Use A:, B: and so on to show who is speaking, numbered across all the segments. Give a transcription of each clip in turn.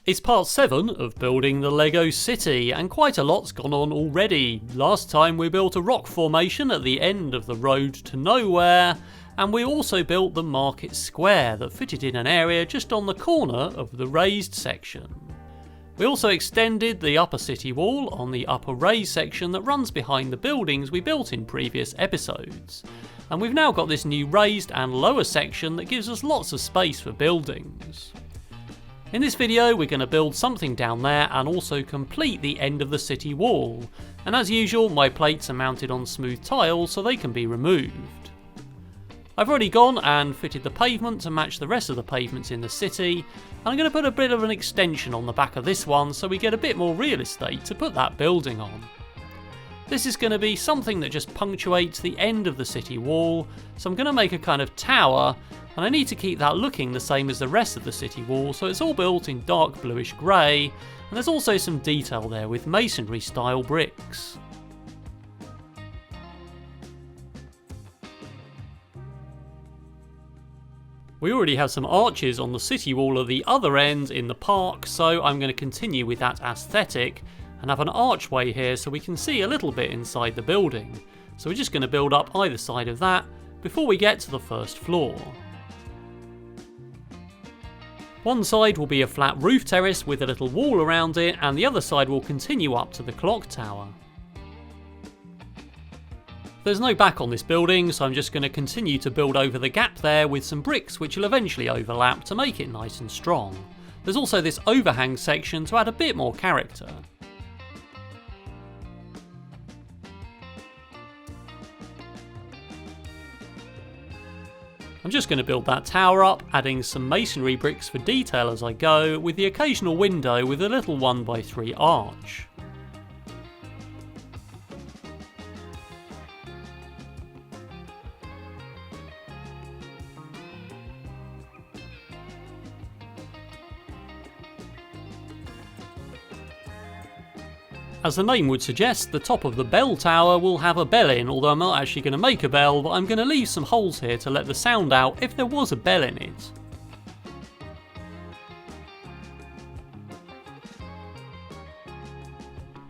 A: It's part 7 of building the Lego city, and quite a lot's gone on already. Last time we built a rock formation at the end of the road to nowhere, and we also built the market square that fitted in an area just on the corner of the raised section. We also extended the upper city wall on the upper raised section that runs behind the buildings we built in previous episodes. And we've now got this new raised and lower section that gives us lots of space for buildings. In this video we're going to build something down there and also complete the end of the city wall, and as usual my plates are mounted on smooth tiles so they can be removed. I've already gone and fitted the pavement to match the rest of the pavements in the city, and I'm going to put a bit of an extension on the back of this one so we get a bit more real estate to put that building on. This is going to be something that just punctuates the end of the city wall, so I'm going to make a kind of tower, and I need to keep that looking the same as the rest of the city wall, so it's all built in dark bluish grey, and there's also some detail there with masonry style bricks. We already have some arches on the city wall at the other end in the park, so I'm going to continue with that aesthetic and have an archway here so we can see a little bit inside the building. So we're just going to build up either side of that before we get to the first floor. One side will be a flat roof terrace with a little wall around it, and the other side will continue up to the clock tower. There's no back on this building, so I'm just going to continue to build over the gap there with some bricks which will eventually overlap to make it nice and strong. There's also this overhang section to add a bit more character. I'm just going to build that tower up, adding some masonry bricks for detail as I go, with the occasional window with a little 1x3 arch. As the name would suggest, the top of the bell tower will have a bell in, although I'm not actually going to make a bell, but I'm going to leave some holes here to let the sound out if there was a bell in it.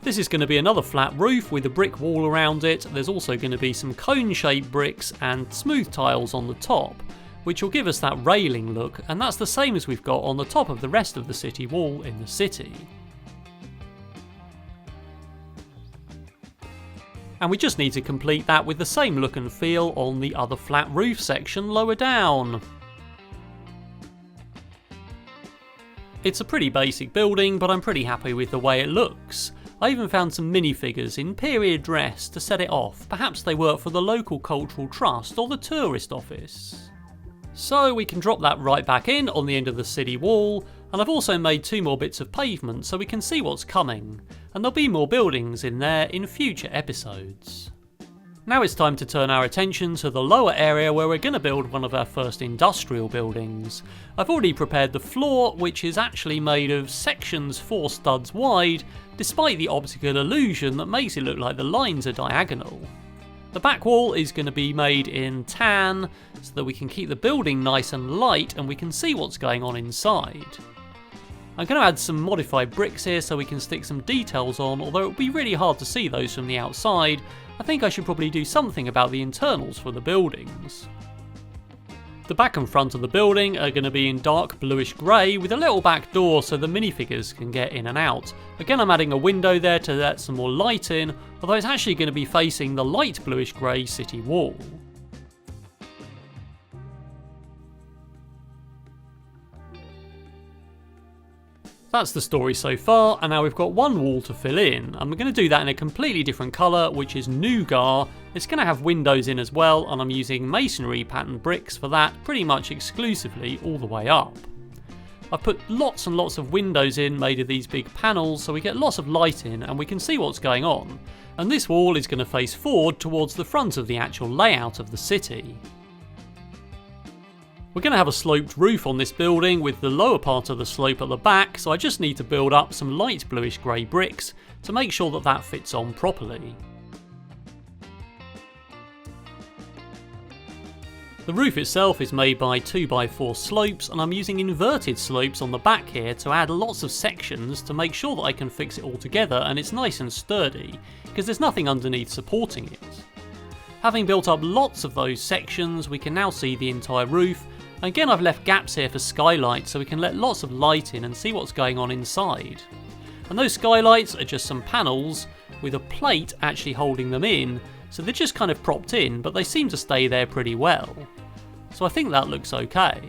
A: This is going to be another flat roof with a brick wall around it. There's also going to be some cone-shaped bricks and smooth tiles on the top, which will give us that railing look, and that's the same as we've got on the top of the rest of the city wall in the city. And we just need to complete that with the same look and feel on the other flat roof section lower down. It's a pretty basic building, but I'm pretty happy with the way it looks. I even found some minifigures in period dress to set it off. Perhaps they work for the local cultural trust or the tourist office. So we can drop that right back in on the end of the city wall, and I've also made 2 more bits of pavement so we can see what's coming, and there'll be more buildings in there in future episodes. Now it's time to turn our attention to the lower area where we're going to build one of our first industrial buildings. I've already prepared the floor, which is actually made of sections 4 studs wide, despite the optical illusion that makes it look like the lines are diagonal. The back wall is going to be made in tan, so that we can keep the building nice and light and we can see what's going on inside. I'm going to add some modified bricks here so we can stick some details on, although it would be really hard to see those from the outside. I think I should probably do something about the internals for the buildings. The back and front of the building are going to be in dark bluish grey with a little back door so the minifigures can get in and out. Again, I'm adding a window there to let some more light in, although it's actually going to be facing the light bluish grey city wall. That's the story so far, and now we've got one wall to fill in, and we're going to do that in a completely different colour, which is nougat. It's going to have windows in as well, and I'm using masonry patterned bricks for that pretty much exclusively all the way up. I've put lots and lots of windows in made of these big panels so we get lots of light in and we can see what's going on, and this wall is going to face forward towards the front of the actual layout of the city. We're going to have a sloped roof on this building with the lower part of the slope at the back, so I just need to build up some light bluish grey bricks to make sure that that fits on properly. The roof itself is made by 2x4 slopes, and I'm using inverted slopes on the back here to add lots of sections to make sure that I can fix it all together and it's nice and sturdy, because there's nothing underneath supporting it. Having built up lots of those sections, we can now see the entire roof. Again, I've left gaps here for skylights so we can let lots of light in and see what's going on inside. And those skylights are just some panels with a plate actually holding them in, so they're just kind of propped in, but they seem to stay there pretty well. So I think that looks okay.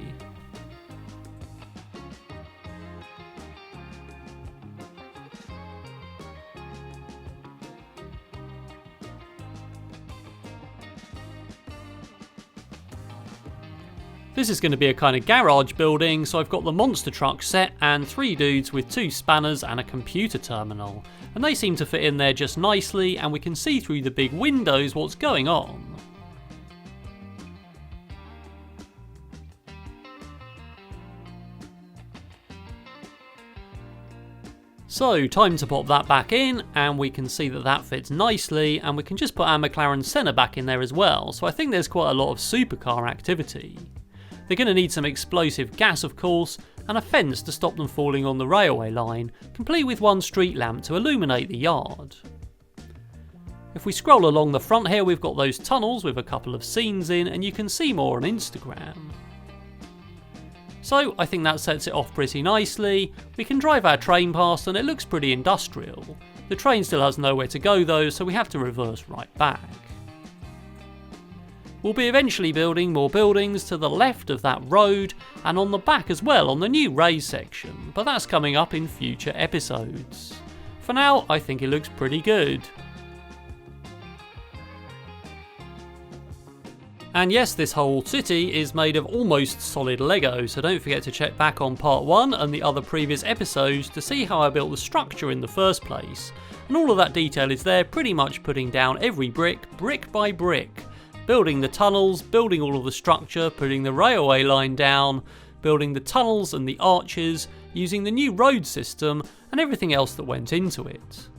A: This is going to be a kind of garage building, so I've got the monster truck set and 3 dudes with 2 spanners and a computer terminal. And they seem to fit in there just nicely, and we can see through the big windows what's going on. So time to pop that back in, and we can see that that fits nicely, and we can just put our McLaren Senna back in there as well, so I think there's quite a lot of supercar activity. They're going to need some explosive gas, of course, and a fence to stop them falling on the railway line, complete with 1 street lamp to illuminate the yard. If we scroll along the front here, we've got those tunnels with a couple of scenes in, and you can see more on Instagram. So I think that sets it off pretty nicely. We can drive our train past and it looks pretty industrial. The train still has nowhere to go though, so we have to reverse right back. We'll be eventually building more buildings to the left of that road and on the back as well on the new raised section, but that's coming up in future episodes. For now, I think it looks pretty good. And yes, this whole city is made of almost solid Lego, so don't forget to check back on part 1 and the other previous episodes to see how I built the structure in the first place. And all of that detail is there, pretty much putting down every brick by brick. Building the tunnels, building all of the structure, putting the railway line down, building the tunnels and the arches, using the new road system and everything else that went into it.